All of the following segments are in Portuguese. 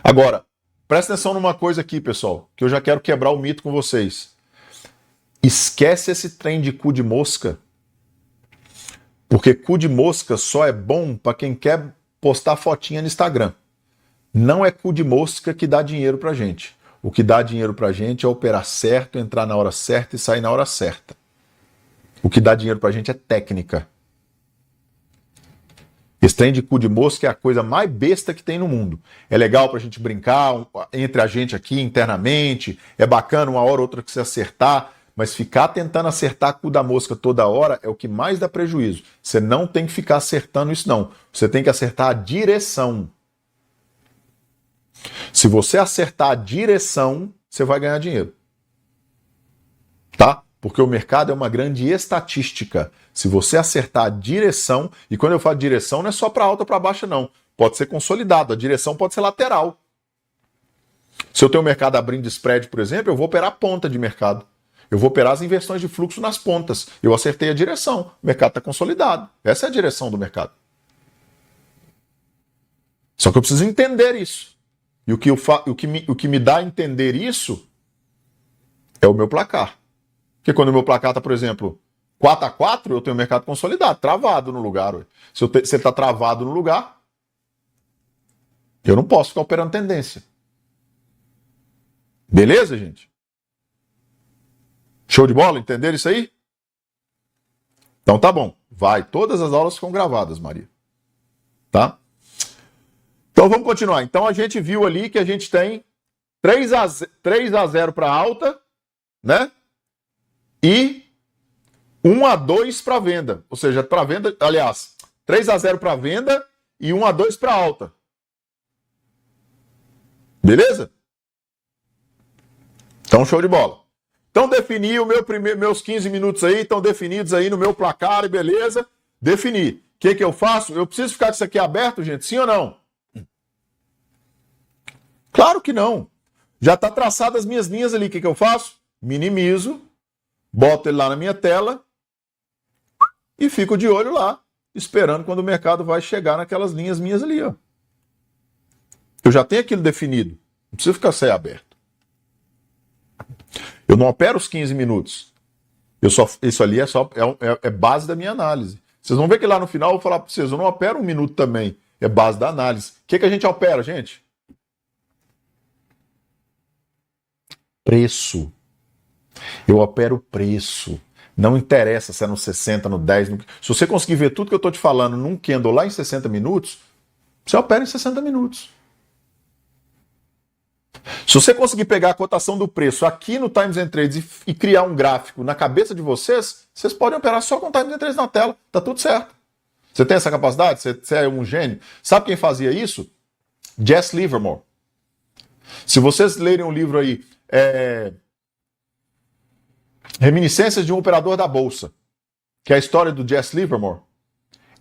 Agora, presta atenção numa coisa aqui, pessoal, que eu já quero quebrar o mito com vocês. Esquece esse trem de cu de mosca, porque cu de mosca só é bom para quem quer postar fotinha no Instagram. Não é cu de mosca que dá dinheiro pra gente. O que dá dinheiro pra gente é operar certo, entrar na hora certa e sair na hora certa. O que dá dinheiro pra gente é técnica. Esse trem de cu de mosca é a coisa mais besta que tem no mundo. É legal pra gente brincar entre a gente aqui internamente, é bacana uma hora ou outra que você acertar, mas ficar tentando acertar cu da mosca toda hora é o que mais dá prejuízo. Você não tem que ficar acertando isso não. Você tem que acertar a direção. Se você acertar a direção, você vai ganhar dinheiro. Tá? Porque o mercado é uma grande estatística. Se você acertar a direção, e quando eu falo direção, não é só para alta ou para baixa, não. Pode ser consolidado, a direção pode ser lateral. Se eu tenho o mercado abrindo spread, por exemplo, eu vou operar a ponta de mercado. Eu vou operar as inversões de fluxo nas pontas. Eu acertei a direção. O mercado está consolidado. Essa é a direção do mercado. Só que eu preciso entender isso. E o que me dá a entender isso é o meu placar. Porque quando o meu placar está, por exemplo, 4-4, eu tenho o mercado consolidado, travado no lugar. Se ele está travado no lugar, eu não posso ficar operando tendência. Beleza, gente? Show de bola? Entenderam isso aí? Então tá bom. Vai. Todas as aulas ficam gravadas, Maria. Tá? Então vamos continuar. Então a gente viu ali que a gente tem 3-0 para alta, né? E 1-2 para venda. Ou seja, para venda, aliás, 3-0 para venda e 1-2 para alta. Beleza? Então show de bola. Então defini meus 15 minutos aí, estão definidos aí no meu placar, beleza? Defini. O que eu faço? Eu preciso ficar com isso aqui aberto, gente? Sim ou não? Claro que não. Já está traçado as minhas linhas ali. O que eu faço? Minimizo, boto ele lá na minha tela e fico de olho lá, esperando quando o mercado vai chegar naquelas linhas minhas ali, ó. Eu já tenho aquilo definido. Não preciso ficar sem aberto. Eu não opero os 15 minutos. Isso ali é base da minha análise. Vocês vão ver que lá no final eu vou falar para vocês, eu não opero 1 minuto também. É base da análise. O que a gente opera, gente? Preço. Eu opero preço. Não interessa se é no 60, no 10. Se você conseguir ver tudo que eu estou te falando num candle lá em 60 minutos, você opera em 60 minutos. Se você conseguir pegar a cotação do preço aqui no Times and Trades e criar um gráfico na cabeça de vocês, vocês podem operar só com Times and Trades na tela. Tá tudo certo. Você tem essa capacidade? Você é um gênio? Sabe quem fazia isso? Jesse Livermore. Se vocês lerem um livro aí, Reminiscências de um Operador da Bolsa, que é a história do Jesse Livermore,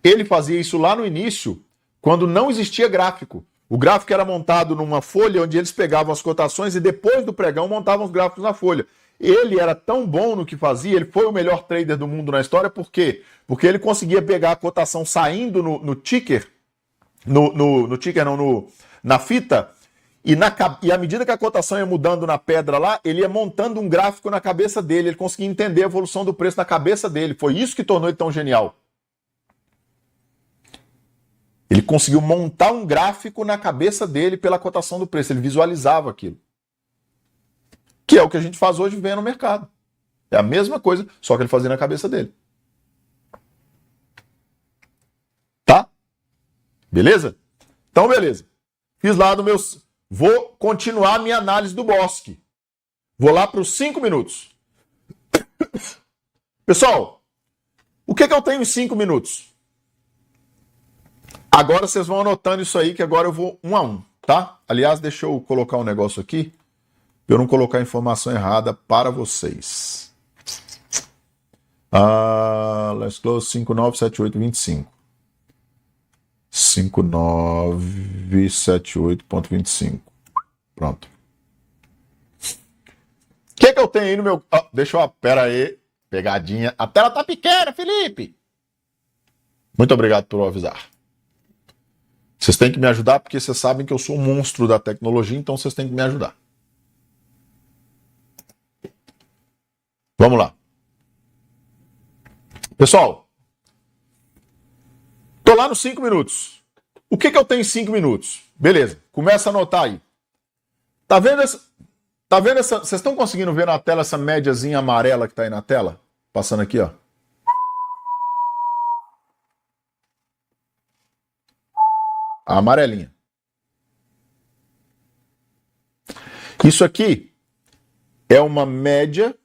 ele fazia isso lá no início, quando não existia gráfico. O gráfico era montado numa folha onde eles pegavam as cotações e depois do pregão montavam os gráficos na folha. Ele era tão bom no que fazia, ele foi o melhor trader do mundo na história, por quê? Porque ele conseguia pegar a cotação saindo no ticker, na fita, e à medida que a cotação ia mudando na pedra lá, ele ia montando um gráfico na cabeça dele, ele conseguia entender a evolução do preço na cabeça dele. Foi isso que tornou ele tão genial. Ele conseguiu montar um gráfico na cabeça dele pela cotação do preço, ele visualizava aquilo. Que é o que a gente faz hoje vendo no mercado. É a mesma coisa, só que ele fazia na cabeça dele. Tá? Beleza? Então, beleza. Fiz lá no meus... Vou continuar a minha análise do Bosque. Vou lá para os 5 minutos. Pessoal, o que eu tenho em 5 minutos? Agora vocês vão anotando isso aí, que agora eu vou 1 a 1, tá? Aliás, deixa eu colocar um negócio aqui, para eu não colocar a informação errada para vocês. Let's close 597825. 5978.25. Pronto. O que eu tenho aí no meu... deixa eu... Pera aí. Pegadinha. A tela tá pequena, Felipe. Muito obrigado por avisar. Vocês têm que me ajudar porque vocês sabem que eu sou um monstro da tecnologia, então vocês têm que me ajudar. Vamos lá. Pessoal, tô lá nos 5 minutos. O que eu tenho em 5 minutos? Beleza, começa a anotar aí. Tá vendo essa... Vocês estão conseguindo ver na tela essa médiazinha amarela que tá aí na tela? Passando aqui, ó. A amarelinha. Isso aqui é uma média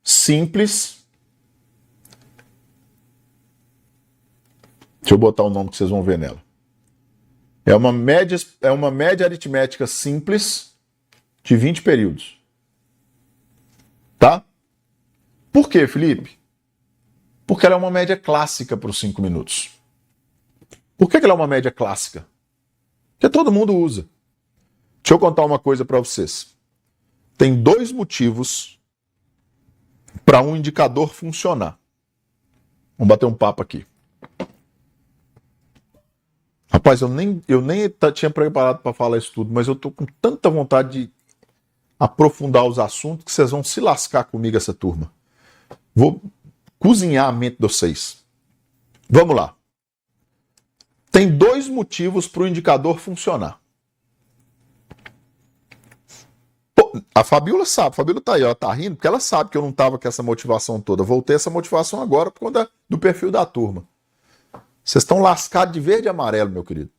simples. Deixa eu botar o nome que vocês vão ver nela. É uma média aritmética simples de 20 períodos. Tá? Por quê, Felipe? Porque ela é uma média clássica para os 5 minutos. Por que ela é uma média clássica? Porque todo mundo usa. Deixa eu contar uma coisa para vocês. Tem 2 motivos para um indicador funcionar. Vamos bater um papo aqui. Rapaz, eu nem tinha preparado para falar isso tudo, mas eu tô com tanta vontade de aprofundar os assuntos que vocês vão se lascar comigo, essa turma. Vou cozinhar a mente de vocês. Vamos lá. Tem 2 motivos para o indicador funcionar. Pô, a Fabíola sabe, a Fabíola tá aí, ela tá rindo, porque ela sabe que eu não tava com essa motivação toda. Voltei essa motivação agora por conta do perfil da turma. Vocês estão lascados de verde e amarelo, meu querido.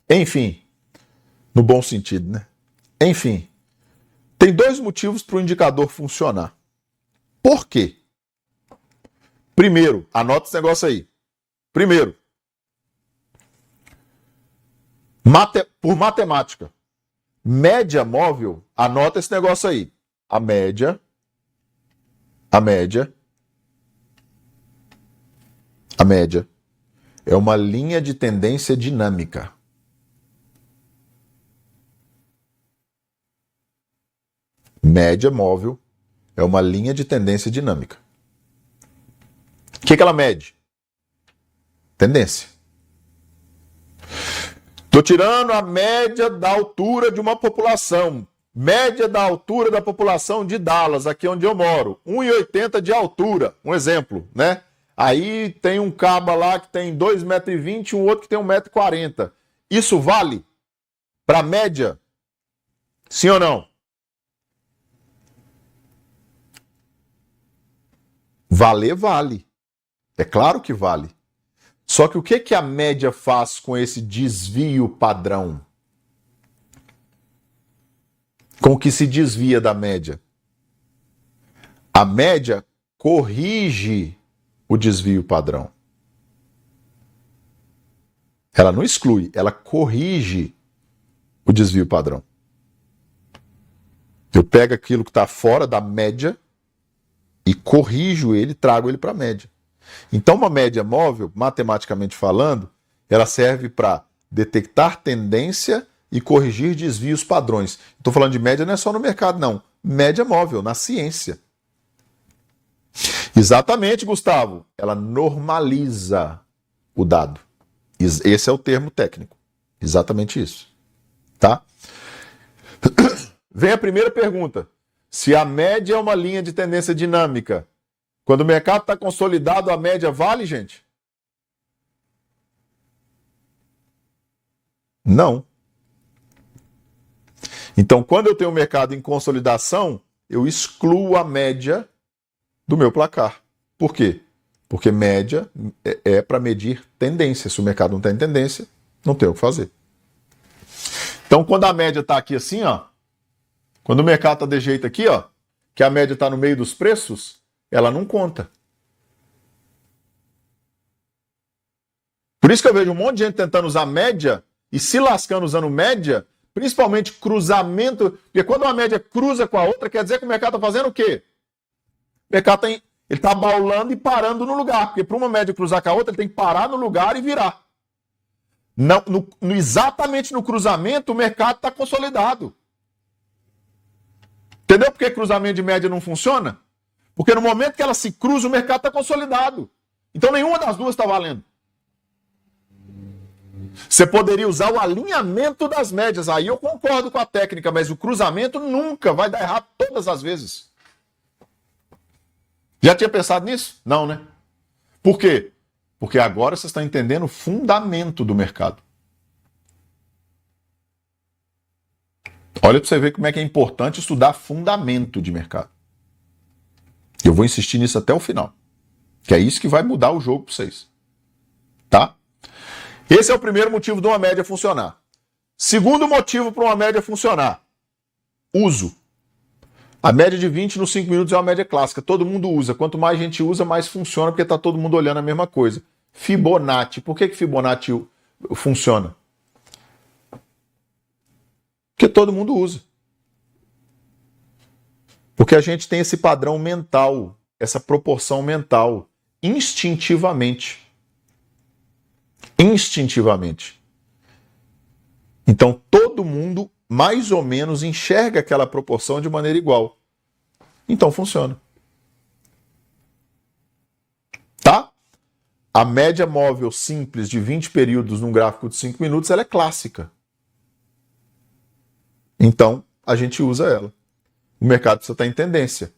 Enfim, no bom sentido, né? Enfim, tem 2 motivos para o indicador funcionar. Por quê? Primeiro, anota esse negócio aí. Primeiro, por matemática, média móvel, anota esse negócio aí. A média é uma linha de tendência dinâmica. Média móvel é uma linha de tendência dinâmica. O que ela mede? Tendência. Estou tirando a média da altura de uma população. Média da altura da população de Dallas, aqui onde eu moro. 1,80 de altura, um exemplo, né? Aí tem um caba lá que tem 2,20 m e um outro que tem 1,40 m. Isso vale para média? Sim ou não? Valer, vale. É claro que vale. Só que o que a média faz com esse desvio padrão? Com o que se desvia da média? A média corrige o desvio padrão. Ela não exclui, ela corrige o desvio padrão. Eu pego aquilo que está fora da média e corrijo ele, trago ele para a média. Então, uma média móvel, matematicamente falando, ela serve para detectar tendência e corrigir desvios padrões. Estou falando de média não é só no mercado, não. Média móvel, na ciência. Exatamente, Gustavo. Ela normaliza o dado. Esse é o termo técnico. Exatamente isso. Tá? Vem a primeira pergunta. Se a média é uma linha de tendência dinâmica, quando o mercado está consolidado, a média vale, gente? Não. Então, quando eu tenho um mercado em consolidação, eu excluo a média do meu placar. Por quê? Porque média é para medir tendência. Se o mercado não tem tendência, não tem o que fazer. Então, quando a média está aqui assim, ó, quando o mercado está de jeito aqui, ó, que a média está no meio dos preços, ela não conta. Por isso que eu vejo um monte de gente tentando usar média e se lascando usando média, principalmente cruzamento, porque quando uma média cruza com a outra, quer dizer que o mercado está fazendo o quê? O mercado ele está baulando e parando no lugar, porque para uma média cruzar com a outra, ele tem que parar no lugar e virar. Não, exatamente no cruzamento, o mercado está consolidado. Entendeu por que cruzamento de média não funciona? Porque no momento que ela se cruza, o mercado está consolidado. Então nenhuma das duas está valendo. Você poderia usar o alinhamento das médias. Aí eu concordo com a técnica, mas o cruzamento nunca vai dar errado todas as vezes. Já tinha pensado nisso? Não, né? Por quê? Porque agora vocês estão entendendo o fundamento do mercado. Olha para você ver como é que é importante estudar fundamento de mercado. Eu vou insistir nisso até o final. Que é isso que vai mudar o jogo para vocês. Tá? Esse é o primeiro motivo de uma média funcionar. Segundo motivo para uma média funcionar. Uso. A média de 20 nos 5 minutos é uma média clássica. Todo mundo usa. Quanto mais gente usa, mais funciona, porque está todo mundo olhando a mesma coisa. Fibonacci. Por que Fibonacci funciona? Porque todo mundo usa. Porque a gente tem esse padrão mental, essa proporção mental, instintivamente. Instintivamente. Então, todo mundo, mais ou menos, enxerga aquela proporção de maneira igual. Então, funciona. Tá? A média móvel simples de 20 períodos num gráfico de 5 minutos, ela é clássica. Então, a gente usa ela. O mercado precisa estar em tendência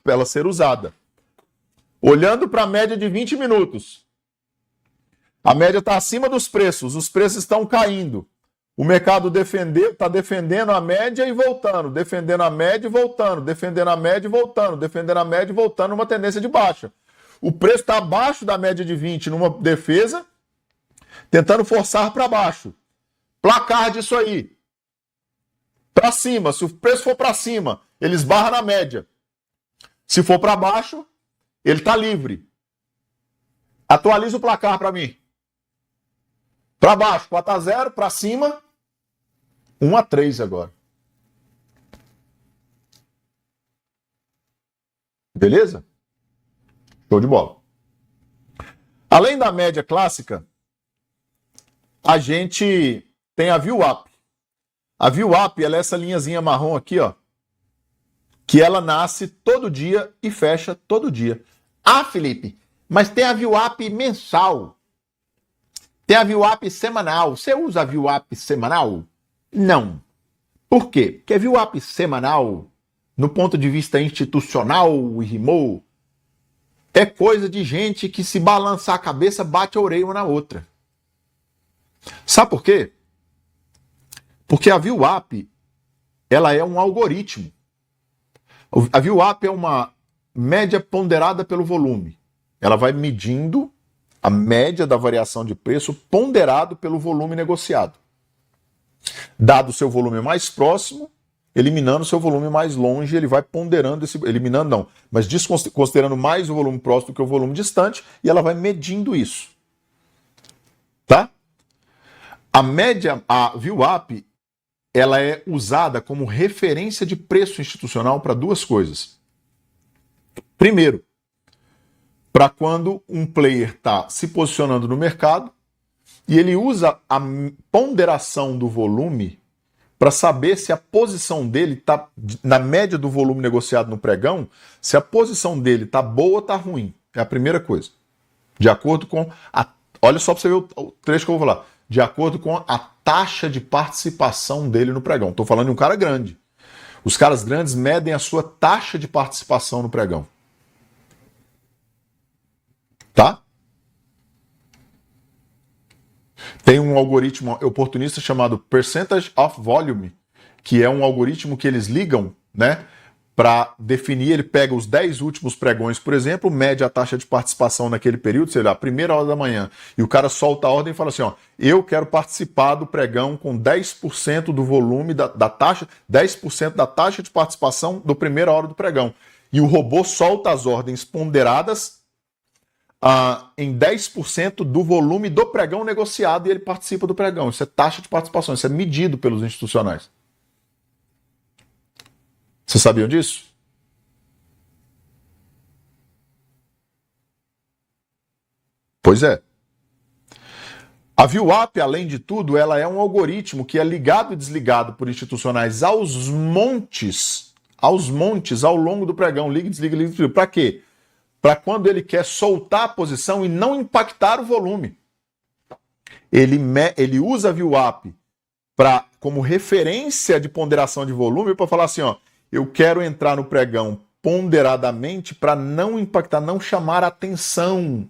para ela ser usada. Olhando para a média de 20 minutos, a média está acima dos preços, os preços estão caindo. O mercado está defendendo a média e voltando, defendendo a média e voltando, defendendo a média e voltando, defendendo a média e voltando, numa tendência de baixa. O preço está abaixo da média de 20 numa defesa, tentando forçar para baixo. Placar disso aí. Para cima, se o preço for para cima, ele esbarra na média. Se for para baixo, ele está livre. Atualiza o placar para mim. Para baixo, 4-0, para cima, 1-3 agora. Beleza? Show de bola. Além da média clássica, a gente tem a VWAP. A VWAP, ela é essa linhazinha marrom aqui, ó, que ela nasce todo dia e fecha todo dia. Ah, Felipe, mas tem a VWAP mensal. Tem a VWAP semanal. Você usa a VWAP semanal? Não. Por quê? Porque a VWAP semanal, no ponto de vista institucional e rimou, é coisa de gente que se balançar a cabeça, bate a orelha uma na outra. Sabe por quê? Porque a VWAP, ela é um algoritmo. A VWAP é uma média ponderada pelo volume. Ela vai medindo a média da variação de preço ponderado pelo volume negociado. Dado o seu volume mais próximo, eliminando o seu volume mais longe, ele vai ponderando esse... Eliminando não, mas desconsiderando mais o volume próximo do que o volume distante, e ela vai medindo isso. Tá? A média, a VWAP, ela é usada como referência de preço institucional para duas coisas. Primeiro, para quando um player está se posicionando no mercado e ele usa a ponderação do volume para saber se a posição dele está, na média do volume negociado no pregão, se a posição dele está boa ou está ruim. É a primeira coisa. De acordo com a... Olha só para você ver o trecho que eu vou falar. De acordo com a taxa de participação dele no pregão. Estou falando de um cara grande. Os caras grandes medem a sua taxa de participação no pregão. Tá? Tem um algoritmo oportunista chamado Percentage of Volume, que é um algoritmo que eles ligam, né, para definir. Ele pega os 10 últimos pregões, por exemplo, mede a taxa de participação naquele período, sei lá, a primeira hora da manhã, e o cara solta a ordem e fala assim, ó, eu quero participar do pregão com 10% do volume da taxa, 10% da taxa de participação do primeira hora do pregão. E o robô solta as ordens ponderadas em 10% do volume do pregão negociado e ele participa do pregão. Isso é taxa de participação, isso é medido pelos institucionais. Vocês sabiam disso? Pois é. A VWAP, além de tudo, ela é um algoritmo que é ligado e desligado por institucionais aos montes ao longo do pregão. Liga, desliga. Para quê? Para quando ele quer soltar a posição e não impactar o volume. ele usa a VWAP como referência de ponderação de volume para falar assim, ó, eu quero entrar no pregão ponderadamente para não impactar, não chamar atenção.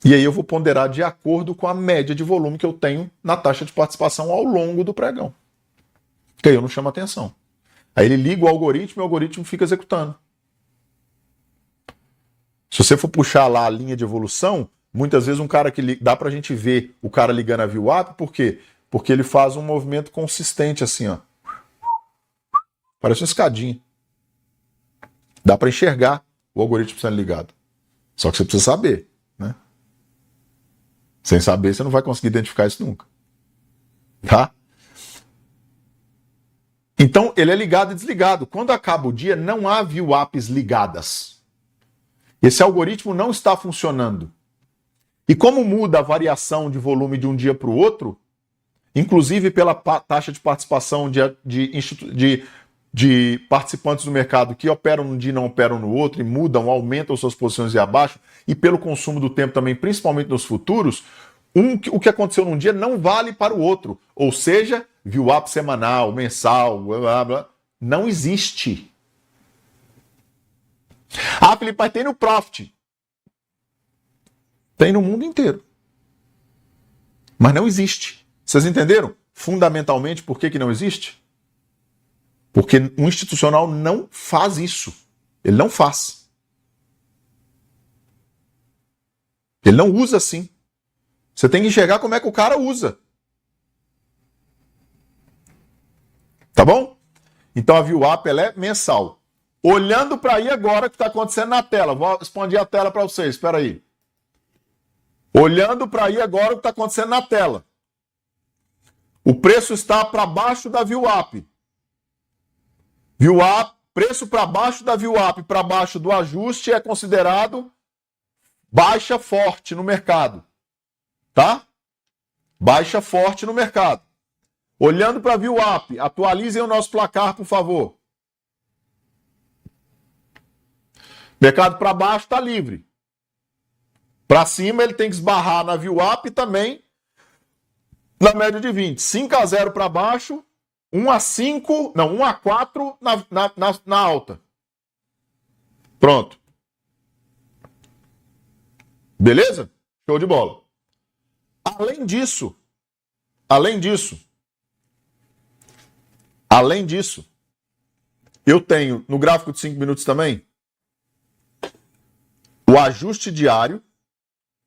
E aí eu vou ponderar de acordo com a média de volume que eu tenho na taxa de participação ao longo do pregão. Que aí eu não chamo atenção. Aí ele liga o algoritmo e o algoritmo fica executando. Se você for puxar lá a linha de evolução, muitas vezes um cara que dá pra gente ver o cara ligando a VWAP, por quê? Porque ele faz um movimento consistente assim, ó. Parece uma escadinha. Dá pra enxergar o algoritmo sendo ligado. Só que você precisa saber, né? Sem saber, você não vai conseguir identificar isso nunca. Tá? Então, ele é ligado e desligado. Quando acaba o dia, não há VWAPs ligadas. Esse algoritmo não está funcionando. E como muda a variação de volume de um dia para o outro, inclusive pela taxa de participação de participantes do mercado que operam num dia e não operam no outro, e mudam, aumentam suas posições e abaixo, e pelo consumo do tempo também, principalmente nos futuros, o que aconteceu num dia não vale para o outro. Ou seja, VWAP semanal, mensal, blá, blá, blá, não existe. Ah, Felipe, mas tem no Profit. Tem no mundo inteiro. Mas não existe. Vocês entenderam? Fundamentalmente, por que não existe? Porque um institucional não faz isso. Ele não faz. Ele não usa assim. Você tem que enxergar como é que o cara usa. Tá bom? Então a VWAP ela é mensal. Olhando para aí agora o que está acontecendo na tela. Vou expandir a tela para vocês. Espera aí. Olhando para aí agora o que está acontecendo na tela. O preço está para baixo da VWAP. Preço para baixo da VWAP, para baixo do ajuste, é considerado baixa forte no mercado. Tá? Baixa forte no mercado. Olhando para a VWAP, atualizem o nosso placar, por favor. Mercado para baixo está livre. Para cima ele tem que esbarrar na VWAP também na média de 20. 5-0 para baixo, 1-5, não, 1-4 na alta. Pronto. Beleza? Show de bola. Além disso, eu tenho no gráfico de 5 minutos também o ajuste diário,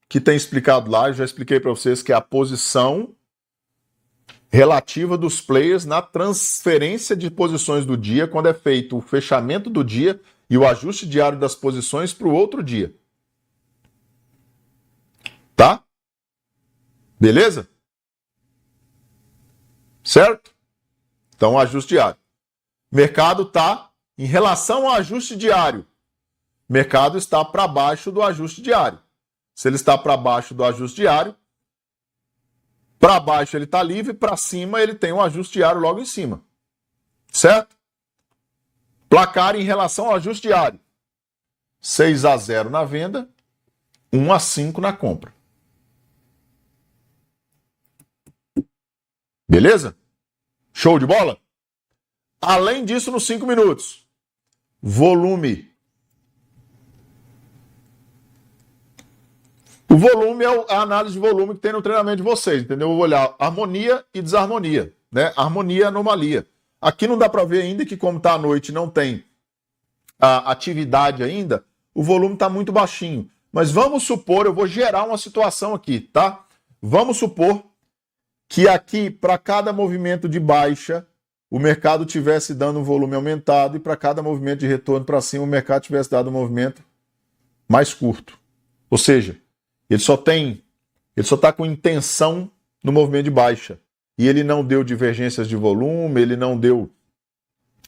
que tem explicado lá, eu já expliquei para vocês que é a posição relativa dos players na transferência de posições do dia, quando é feito o fechamento do dia e o ajuste diário das posições para o outro dia. Tá? Beleza? Certo? Então, ajuste diário. Mercado está, em relação ao ajuste diário, mercado está para baixo do ajuste diário. Se ele está para baixo do ajuste diário, para baixo ele está livre, para cima ele tem um ajuste diário logo em cima. Certo? Placar em relação ao ajuste diário. 6-0 na venda, 1-5 na compra. Beleza? Show de bola? Além disso, nos 5 minutos, volume. O volume é a análise de volume que tem no treinamento de vocês, entendeu? Eu vou olhar harmonia e desarmonia, né? Harmonia e anomalia. Aqui não dá para ver ainda que, como está à noite, não tem a atividade ainda, o volume está muito baixinho. Mas vamos supor, eu vou gerar uma situação aqui, tá? Vamos supor que aqui, para cada movimento de baixa, o mercado tivesse dando um volume aumentado e para cada movimento de retorno para cima, o mercado tivesse dado um movimento mais curto. Ou seja, ele só está com intenção no movimento de baixa. E ele não deu divergências de volume, ele não deu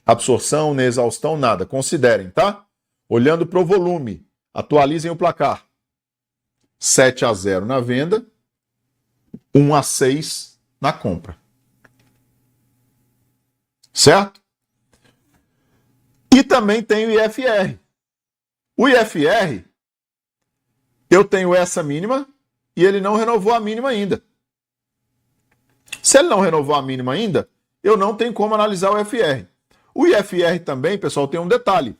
absorção, nem exaustão, nada. Considerem, tá? Olhando para o volume, atualizem o placar. 7-0 na venda, 1-6 na compra. Certo? E também tem o IFR. O IFR, eu tenho essa mínima e ele não renovou a mínima ainda. Se ele não renovou a mínima ainda, eu não tenho como analisar o IFR. O IFR também, pessoal, tem um detalhe.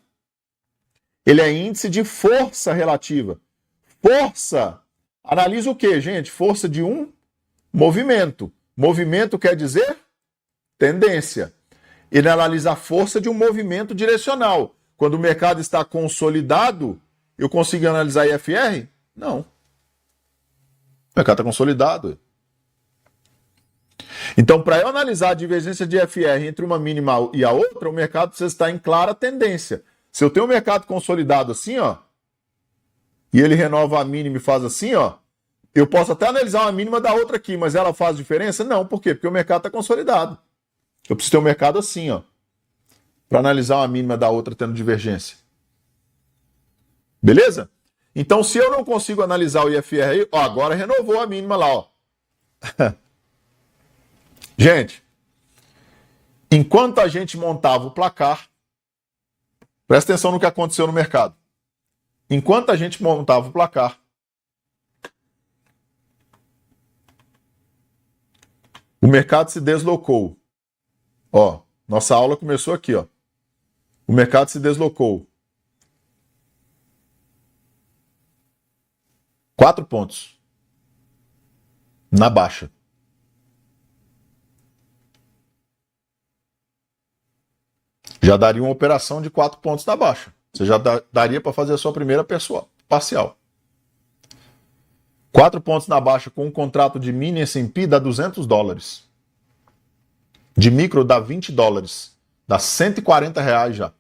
Ele é índice de força relativa. Força. Analisa o quê, gente? Força de um movimento. Movimento quer dizer tendência. Ele analisa a força de um movimento direcional. Quando o mercado está consolidado, eu consigo analisar IFR? Não. O mercado está consolidado. Então, para eu analisar a divergência de IFR entre uma mínima e a outra, o mercado precisa estar em clara tendência. Se eu tenho um mercado consolidado assim, ó, e ele renova a mínima e faz assim, ó, eu posso até analisar uma mínima da outra aqui, mas ela faz diferença? Não, por quê? Porque o mercado está consolidado. Eu preciso ter um mercado assim, ó, para analisar uma mínima da outra tendo divergência. Beleza? Então, se eu não consigo analisar o IFR aí, ó, agora renovou a mínima lá, ó. Gente, enquanto a gente montava o placar, presta atenção no que aconteceu no mercado. Enquanto a gente montava o placar, o mercado se deslocou. Ó, nossa aula começou aqui, ó. O mercado se deslocou 4 pontos na baixa. Já daria uma operação de 4 pontos na baixa. Você já daria para fazer a sua primeira parcial. 4 pontos na baixa com um contrato de mini S&P dá $200. De micro dá $20. Dá R$140 já.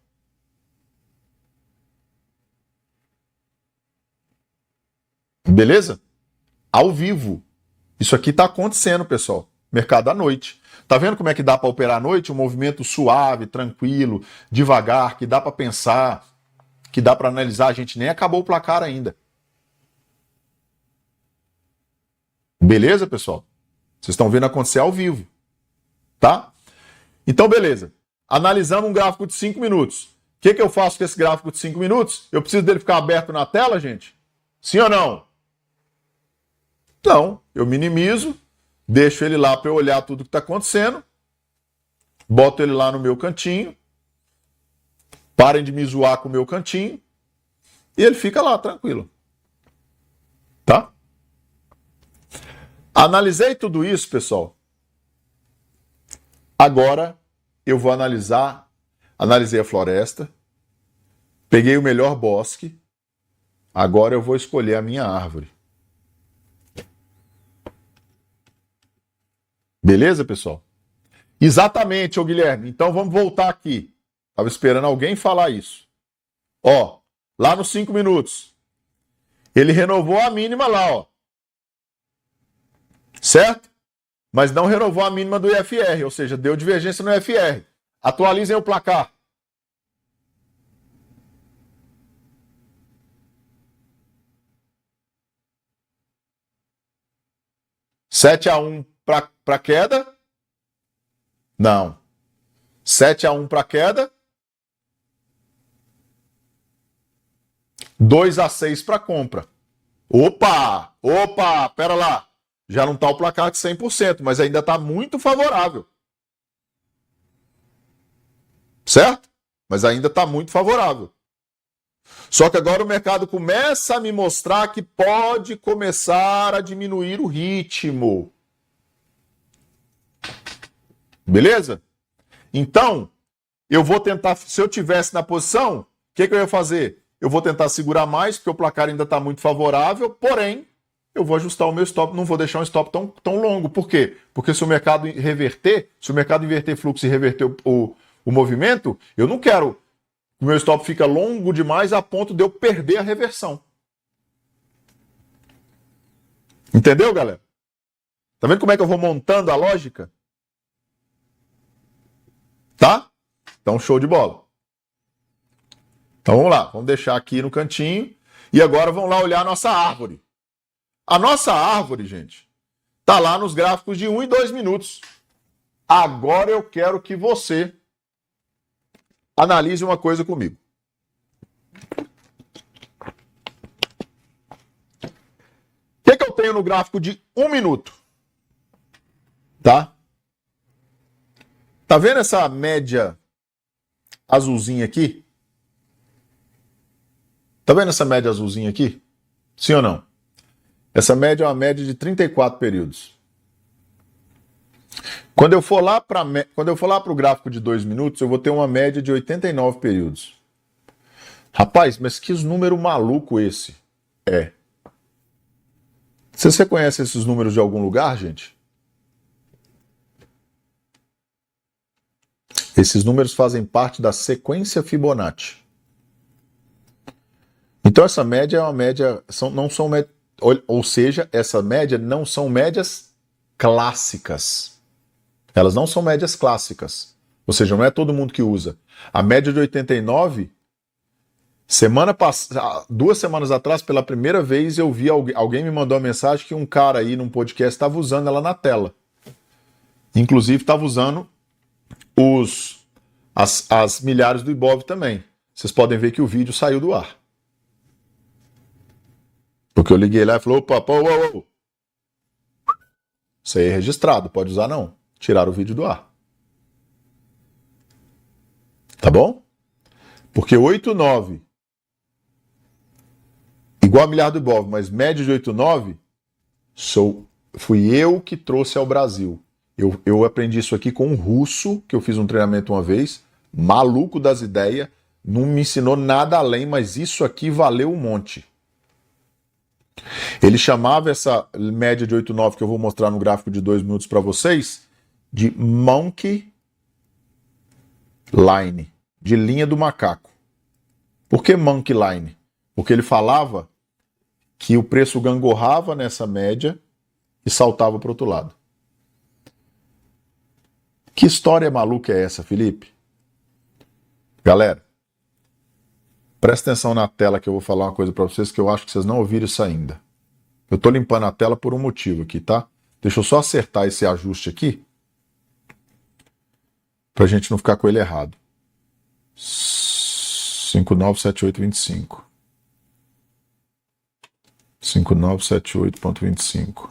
Beleza? Ao vivo. Isso aqui está acontecendo, pessoal. Mercado à noite. Tá vendo como é que dá para operar à noite? Um movimento suave, tranquilo, devagar, que dá para pensar, que dá para analisar. A gente nem acabou o placar ainda. Beleza, pessoal? Vocês estão vendo acontecer ao vivo. Tá? Então, beleza. Analisamos um gráfico de 5 minutos. O que eu faço com esse gráfico de 5 minutos? Eu preciso dele ficar aberto na tela, gente? Sim ou não? Então, eu minimizo, deixo ele lá para eu olhar tudo que está acontecendo, boto ele lá no meu cantinho, parem de me zoar com o meu cantinho, e ele fica lá, tranquilo. Tá? Analisei tudo isso, pessoal. Agora eu vou analisei a floresta, peguei o melhor bosque, agora eu vou escolher a minha árvore. Beleza, pessoal? Exatamente, ô Guilherme. Então vamos voltar aqui. Estava esperando alguém falar isso. Ó, lá nos 5 minutos. Ele renovou a mínima lá, ó. Certo? Mas não renovou a mínima do IFR, ou seja, deu divergência no IFR. Atualizem o placar. Sete a 1 para queda? Não. 7-1 para queda. 2-6 para compra. Opa! Pera lá. Já não está o placar de 100%, mas ainda está muito favorável. Certo? Mas ainda está muito favorável. Só que agora o mercado começa a me mostrar que pode começar a diminuir o ritmo. Beleza? Então, eu vou tentar, se eu tivesse na posição, o que eu ia fazer? Eu vou tentar segurar mais, porque o placar ainda está muito favorável, porém, eu vou ajustar o meu stop, não vou deixar um stop tão longo. Por quê? Porque se o mercado inverter fluxo e reverter o movimento, eu não quero que o meu stop fica longo demais a ponto de eu perder a reversão. Entendeu, galera? Tá vendo como é que eu vou montando a lógica? Tá? Então, show de bola. Então, vamos lá. Vamos deixar aqui no cantinho. E agora vamos lá olhar a nossa árvore. A nossa árvore, gente, tá lá nos gráficos de 1 e 2 minutos. Agora eu quero que você analise uma coisa comigo. O que eu tenho venho no gráfico de 1 minuto. Tá? Tá vendo essa média azulzinha aqui? Tá vendo essa média azulzinha aqui? Sim ou não? Essa média é uma média de 34 períodos. Quando eu for lá para o gráfico de 2 minutos, eu vou ter uma média de 89 períodos. Rapaz, mas que número maluco esse é. Você conhece esses números de algum lugar, gente? Esses números fazem parte da sequência Fibonacci. Então essa média é uma média, ou seja, essa média não são médias clássicas. Elas não são médias clássicas. Ou seja, não é todo mundo que usa. A média de 89, 2 semanas atrás, pela primeira vez, eu vi alguém me mandou uma mensagem que um cara aí num podcast estava usando ela na tela. Inclusive estava usando as milhares do Ibov também. Vocês podem ver que o vídeo saiu do ar. Porque eu liguei lá e falou, opa, isso aí é registrado, pode usar não. Tiraram o vídeo do ar. Tá bom? Porque 8,9 igual a milhar do Ibov, mas média de 8,9 fui eu que trouxe ao Brasil. Eu aprendi isso aqui com um russo, que eu fiz um treinamento uma vez, maluco das ideias, não me ensinou nada além, mas isso aqui valeu um monte. Ele chamava essa média de 8,9 que eu vou mostrar no gráfico de 2 minutos para vocês, de monkey line, de linha do macaco. Por que monkey line? Porque ele falava que o preço gangorrava nessa média e saltava para o outro lado. Que história maluca é essa, Felipe? Galera, presta atenção na tela que eu vou falar uma coisa para vocês que eu acho que vocês não ouviram isso ainda. Eu estou limpando a tela por um motivo aqui, tá? Deixa eu só acertar esse ajuste aqui para a gente não ficar com ele errado. 597825. 5978.25.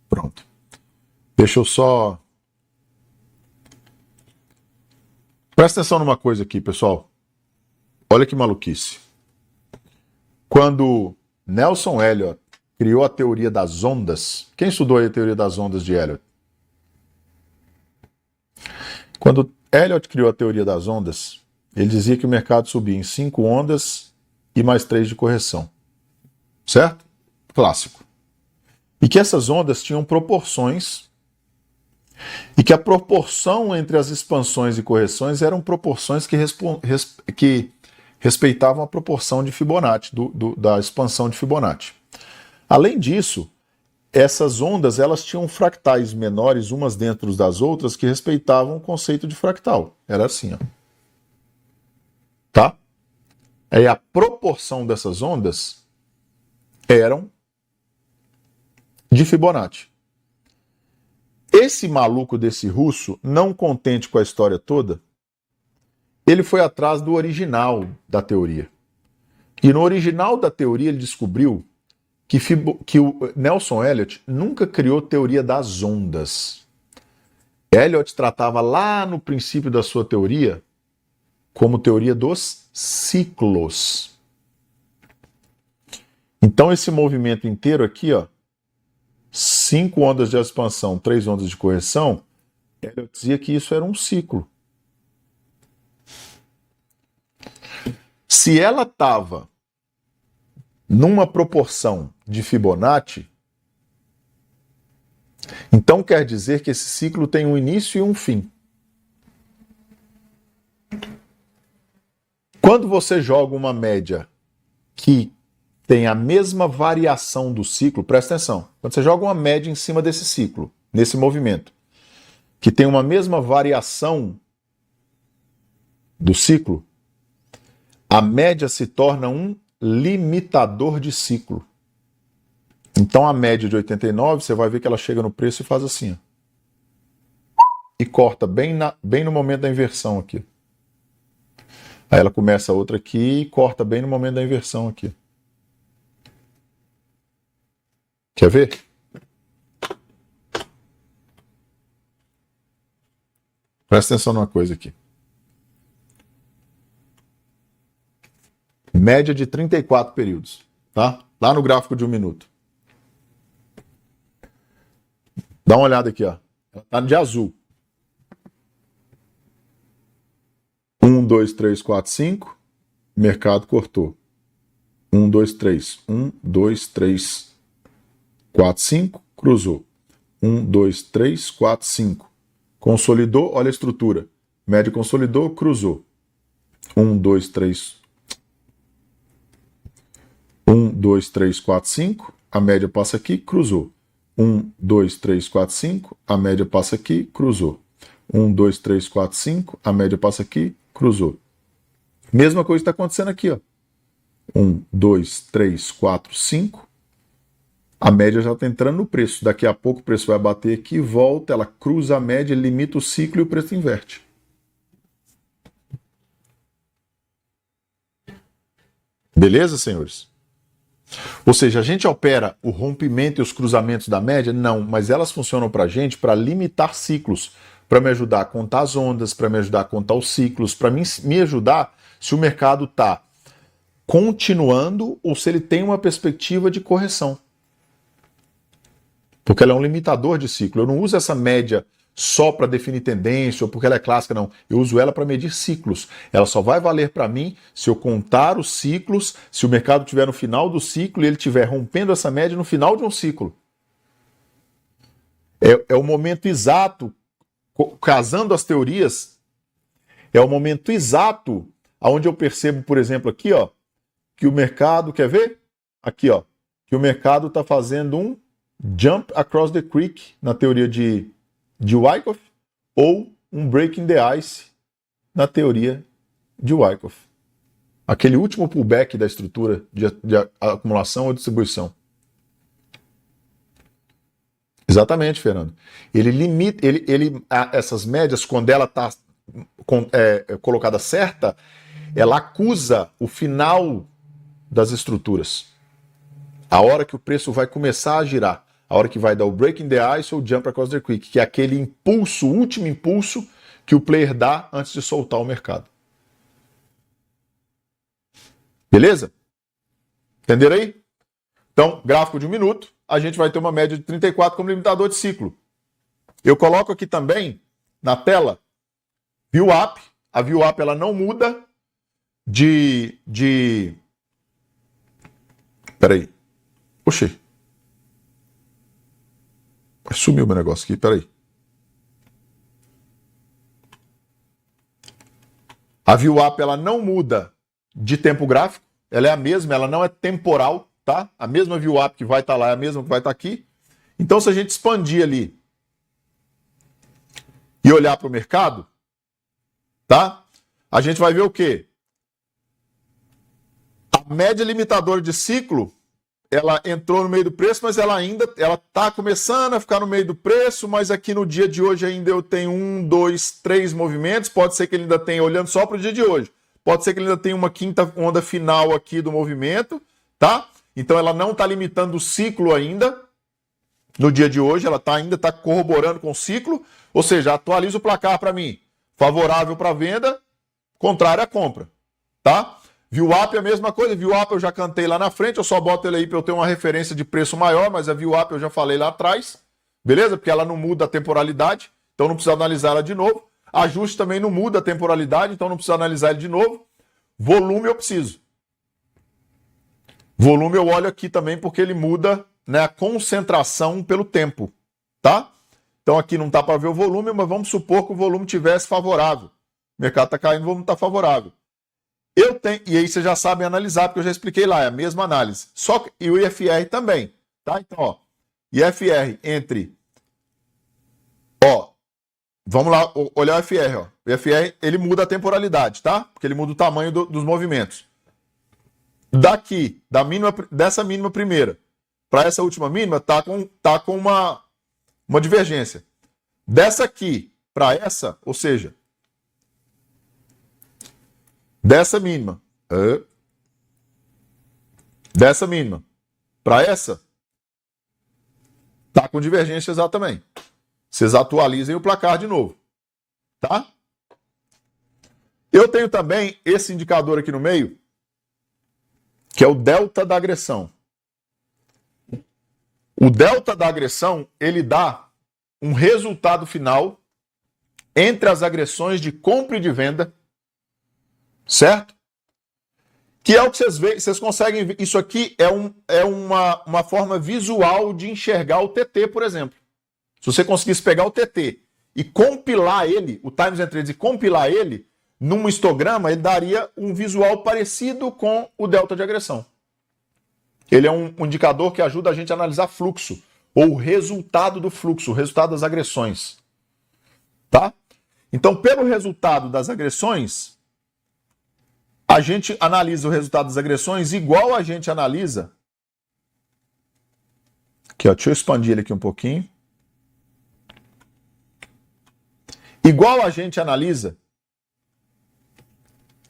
Pronto. Deixa eu só... Presta atenção numa coisa aqui, pessoal. Olha que maluquice. Quando Nelson Elliott criou a teoria das ondas, quem estudou aí a teoria das ondas de Elliott? Quando Elliott criou a teoria das ondas, ele dizia que o mercado subia em 5 ondas e mais 3 de correção. Certo? Clássico. E que essas ondas tinham proporções e que a proporção entre as expansões e correções eram proporções que respeitavam a proporção de Fibonacci, da expansão de Fibonacci. Além disso, essas ondas elas tinham fractais menores umas dentro das outras que respeitavam o conceito de fractal. Era assim, ó. Tá? Aí a proporção dessas ondas eram de Fibonacci. Esse maluco desse russo, não contente com a história toda, ele foi atrás do original da teoria. E no original da teoria ele descobriu que o Nelson Elliott nunca criou teoria das ondas. Elliott tratava lá no princípio da sua teoria como teoria dos ciclos. Então esse movimento inteiro aqui, ó, 5 ondas de expansão, 3 ondas de correção, Elliott dizia que isso era um ciclo. Se ela estava numa proporção de Fibonacci, então quer dizer que esse ciclo tem um início e um fim. Quando você joga uma média que tem a mesma variação do ciclo, presta atenção, quando você joga uma média em cima desse ciclo, nesse movimento, que tem uma mesma variação do ciclo, a média se torna um limitador de ciclo. Então a média de 89, você vai ver que ela chega no preço e faz assim, ó, e corta bem no momento da inversão aqui. Aí ela começa outra aqui e corta bem no momento da inversão aqui. Quer ver? Presta atenção numa coisa aqui. Média de 34 períodos, tá? Lá no gráfico de 1 minuto. Dá uma olhada aqui, ó. Ela tá de azul. 1, 2, 3, 4, 5. Mercado cortou. 1, 2, 3. 1, 2, 3, 4, 5. Cruzou. 1, 2, 3, 4, 5. Consolidou, olha a estrutura. Média consolidou, cruzou. 1, 2, 3. 1, 2, 3, 4, 5. A média passa aqui, cruzou. 1, 2, 3, 4, 5. A média passa aqui, cruzou. 1, 2, 3, 4, 5. A média passa aqui, cruzou. Mesma coisa está acontecendo aqui, ó. 1, 2, 3, 4, 5. A média já está entrando no preço. Daqui a pouco o preço vai bater aqui, volta, ela cruza a média, limita o ciclo e o preço inverte. Beleza, senhores? Ou seja, a gente opera o rompimento e os cruzamentos da média? Não, mas elas funcionam para a gente para limitar ciclos, para me ajudar a contar as ondas, para me ajudar a contar os ciclos, para me ajudar se o mercado está continuando ou se ele tem uma perspectiva de correção. Porque ela é um limitador de ciclo. Eu não uso essa média só para definir tendência ou porque ela é clássica, não. Eu uso ela para medir ciclos. Ela só vai valer para mim se eu contar os ciclos, se o mercado estiver no final do ciclo e ele estiver rompendo essa média no final de um ciclo. É o momento exato, casando as teorias, é o momento exato onde eu percebo, por exemplo, aqui, ó, que o mercado, quer ver? Aqui, ó, que o mercado está fazendo um jump across the creek na teoria de Wyckoff ou um breaking the ice na teoria de Wyckoff. Aquele último pullback da estrutura de acumulação ou distribuição. Exatamente, Fernando. Ele limita, essas médias, quando ela está colocada certa, ela acusa o final das estruturas. A hora que o preço vai começar a girar. A hora que vai dar o breaking the ice ou o jump across the creek, que é aquele impulso, o último impulso que o player dá antes de soltar o mercado. Beleza? Entenderam aí? Então, gráfico de 1 minuto, a gente vai ter uma média de 34 como limitador de ciclo. Eu coloco aqui também, na tela, VWAP. A VWAP ela não muda Peraí. Oxi. Sumiu meu negócio aqui, peraí. A VWAP ela não muda de tempo gráfico, ela é a mesma, ela não é temporal, tá? A mesma VWAP que vai estar lá é a mesma que vai estar aqui. Então, se a gente expandir ali e olhar para o mercado, tá? A gente vai ver o quê? A média limitadora de ciclo, ela entrou no meio do preço, mas ela está começando a ficar no meio do preço, mas aqui no dia de hoje ainda eu tenho 1, 2, 3 movimentos, pode ser que ele ainda tenha, olhando só para o dia de hoje, pode ser que ele ainda tenha uma quinta onda final aqui do movimento, tá? Então ela não está limitando o ciclo ainda, no dia de hoje, ela ainda está corroborando com o ciclo, ou seja, atualiza o placar para mim, favorável para venda, contrário à compra, tá? VWAP é a mesma coisa, VWAP eu já cantei lá na frente, eu só boto ele aí para eu ter uma referência de preço maior, mas a VWAP eu já falei lá atrás, beleza? Porque ela não muda a temporalidade, então não precisa analisar ela de novo. Ajuste também não muda a temporalidade, então não precisa analisar ele de novo. Volume eu preciso. Volume eu olho aqui também porque ele muda, né, a concentração pelo tempo, tá? Então aqui não tá para ver o volume, mas vamos supor que o volume tivesse favorável. O mercado está caindo, o volume está favorável. Eu tenho, e aí vocês já sabem analisar, porque eu já expliquei lá, é a mesma análise. Só que, e o IFR também, tá? Então, ó, IFR entre, ó, vamos lá olhar o IFR, ó. O IFR, ele muda a temporalidade, tá? Porque ele muda o tamanho dos movimentos. Daqui, dessa mínima primeira, para essa última mínima, tá com uma divergência. Dessa aqui para essa, ou seja, dessa mínima para essa, tá com divergência exatamente. Vocês atualizem o placar de novo, tá? Eu tenho também esse indicador aqui no meio, que é o delta da agressão. O delta da agressão, ele dá um resultado final entre as agressões de compra e de venda, certo? Que é o que vocês veem, vocês conseguem ver. Isso aqui é uma forma visual de enxergar o TT, por exemplo. Se você conseguisse pegar o TT e compilar ele, o Times and Trades, e compilar ele num histograma, ele daria um visual parecido com o delta de agressão. Ele é um indicador que ajuda a gente a analisar fluxo, ou o resultado do fluxo, o resultado das agressões. Tá? Então, pelo resultado das agressões, a gente analisa o resultado das agressões igual a gente analisa. Aqui, ó, deixa eu expandir ele aqui um pouquinho. Igual a gente analisa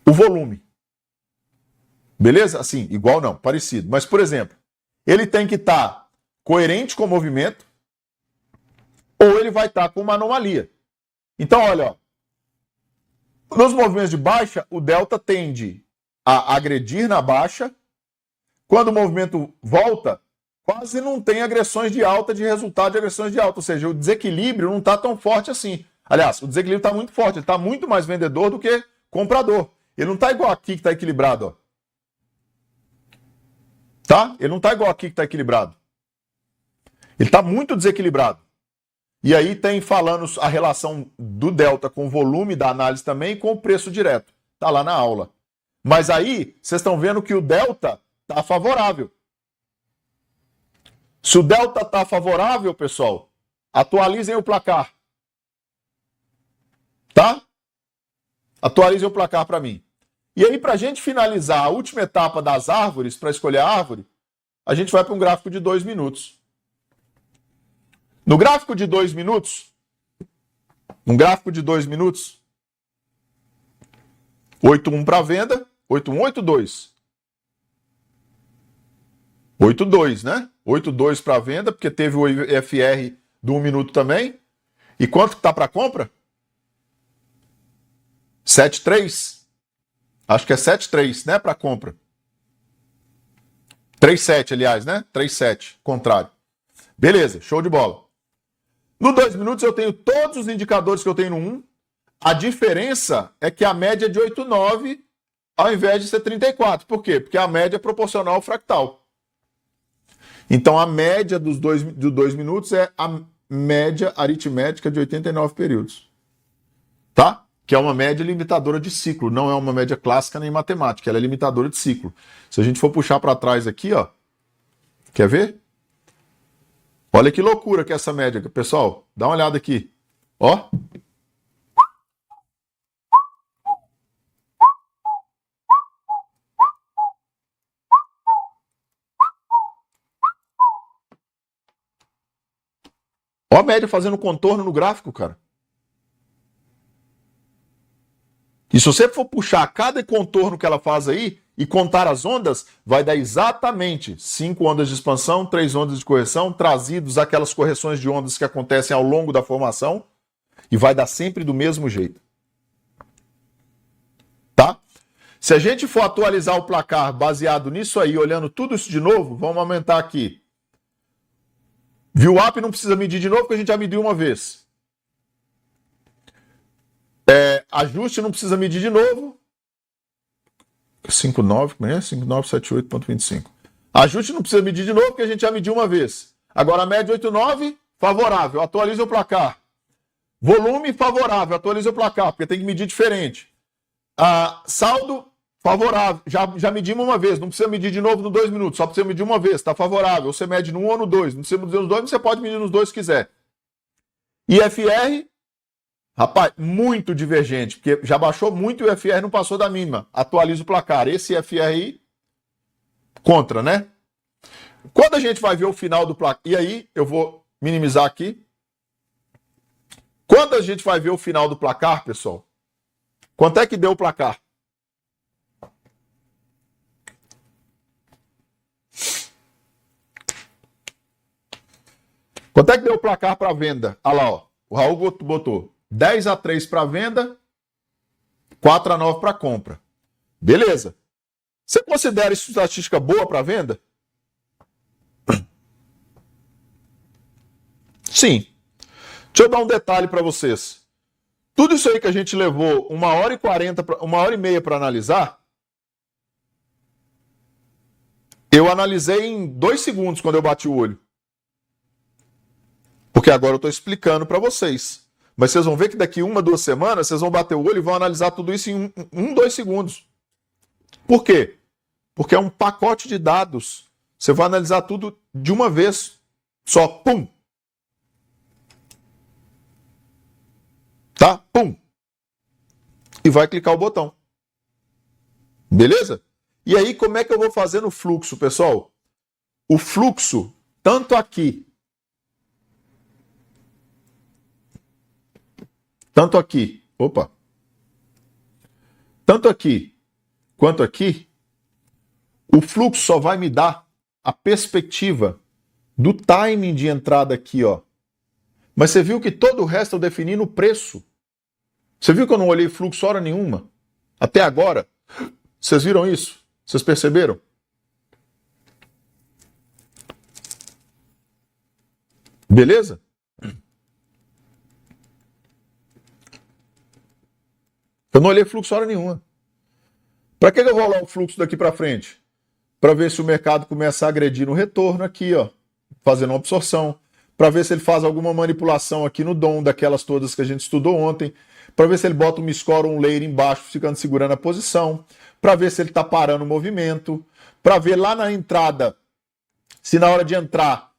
o volume. Beleza? Assim, igual não, parecido. Mas, por exemplo, ele tem que estar coerente com o movimento ou ele vai estar com uma anomalia. Então, olha, ó, nos movimentos de baixa, o delta tende a agredir na baixa. Quando o movimento volta, quase não tem agressões de alta, de resultado de agressões de alta. Ou seja, o desequilíbrio não está tão forte assim. Aliás, o desequilíbrio está muito forte. Ele está muito mais vendedor do que comprador. Ele não está igual aqui que está equilibrado, ó. Tá? Ele não está igual aqui que está equilibrado. Ele está muito desequilibrado. E aí tem falando a relação do delta com o volume da análise também e com o preço direto. Está lá na aula. Mas aí, vocês estão vendo que o delta está favorável. Se o delta está favorável, pessoal, atualizem o placar. Tá? Atualizem o placar para mim. E aí, para a gente finalizar a última etapa das árvores, para escolher a árvore, a gente vai para um gráfico de 2 minutos. No gráfico de 2 minutos, 8,1 para venda, 8,1, 8,2. 8,2, né? 8,2 para venda, porque teve o IFR do 1 minuto também. E quanto que está para compra? 7,3. Acho que é 7,3, né, para compra. 3,7, aliás, né? 3,7, contrário. Beleza, show de bola. No 2 minutos eu tenho todos os indicadores que eu tenho no 1. A diferença é que a média é de 8,9 ao invés de ser 34. Por quê? Porque a média é proporcional ao fractal. Então a média dos 2 minutos é a média aritmética de 89 períodos. Tá? Que é uma média limitadora de ciclo, não é uma média clássica nem matemática, ela é limitadora de ciclo. Se a gente for puxar para trás aqui, ó, quer ver? Olha que loucura que é essa média, pessoal. Dá uma olhada aqui. Ó. Ó a média fazendo contorno no gráfico, cara. E se você for puxar cada contorno que ela faz aí e contar as ondas, vai dar exatamente 5 ondas de expansão, 3 ondas de correção, trazidos aquelas correções de ondas que acontecem ao longo da formação, e vai dar sempre do mesmo jeito. Tá? Se a gente for atualizar o placar baseado nisso aí, olhando tudo isso de novo, vamos aumentar aqui. VWAP não precisa medir de novo, porque a gente já mediu uma vez. Ajuste não precisa medir de novo. 5,9, como é? 5,978,25. Ajuste não precisa medir de novo, porque a gente já mediu uma vez. Agora a média 8,9, favorável, atualiza o placar. Volume favorável, atualiza o placar, porque tem que medir diferente. Saldo favorável, já medimos uma vez, não precisa medir de novo no 2 minutos, só precisa medir uma vez, está favorável. Você mede no 1 ou no 2, não precisa medir nos 2, você pode medir nos 2 se quiser. IFR, rapaz, muito divergente, porque já baixou muito e o IFR não passou da mínima. Atualiza o placar. Esse IFR aí, contra, né? Quando a gente vai ver o final do placar, e aí eu vou minimizar aqui. Quando a gente vai ver o final do placar, pessoal, quanto é que deu o placar? Quanto é que deu o placar para venda? Olha lá, ó. O Raul botou 10-3 para venda, 4-9 para compra. Beleza. Você considera isso estatística boa para venda? Sim. Deixa eu dar um detalhe para vocês. Tudo isso aí que a gente levou 1h40, 1h30 para analisar, eu analisei em 2 segundos quando eu bati o olho. Porque agora eu estou explicando para vocês. Mas vocês vão ver que daqui 1-2 semanas, vocês vão bater o olho e vão analisar tudo isso em 1-2 segundos. Por quê? Porque é um pacote de dados. Você vai analisar tudo de uma vez. Só, pum. Tá? Pum. E vai clicar o botão. Beleza? E aí, como é que eu vou fazer no fluxo, pessoal? O fluxo, tanto aqui quanto aqui, o fluxo só vai me dar a perspectiva do timing de entrada aqui, ó. Mas você viu que todo o resto eu defini no preço. Você viu que eu não olhei fluxo hora nenhuma? Até agora. Vocês viram isso? Vocês perceberam? Beleza? Eu não olhei fluxo hora nenhuma. Para que eu vou olhar o fluxo daqui para frente? Para ver se o mercado começa a agredir no retorno aqui, ó, fazendo uma absorção. Para ver se ele faz alguma manipulação aqui no DOM, daquelas todas que a gente estudou ontem. Para ver se ele bota um score ou um layer embaixo, ficando segurando a posição. Para ver se ele está parando o movimento. Para ver lá na entrada, se na hora de entrar,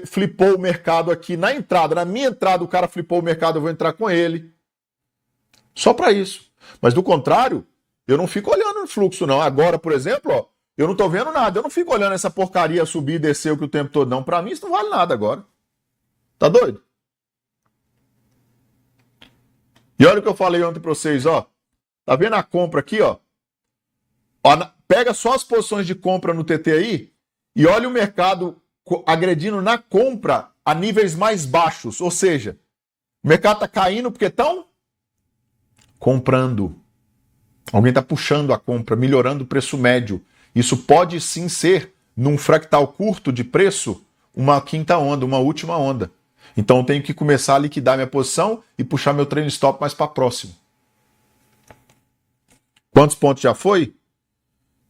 flipou o mercado aqui na entrada. Na minha entrada, o cara flipou o mercado, eu vou entrar com ele. Só para isso. Mas do contrário, eu não fico olhando o fluxo, não. Agora, por exemplo, ó, eu não tô vendo nada. Eu não fico olhando essa porcaria subir e descer o tempo todo, não. Para mim, isso não vale nada agora. Tá doido? E olha o que eu falei ontem para vocês, ó. Tá vendo a compra aqui, ó? Pega só as posições de compra no TT aí e olha o mercado agredindo na compra a níveis mais baixos. Ou seja, o mercado tá caindo porque estão comprando. Alguém está puxando a compra, melhorando o preço médio. Isso pode sim ser, num fractal curto de preço, uma quinta onda, uma última onda. Então eu tenho que começar a liquidar minha posição e puxar meu trailing stop mais para próximo. Quantos pontos já foi?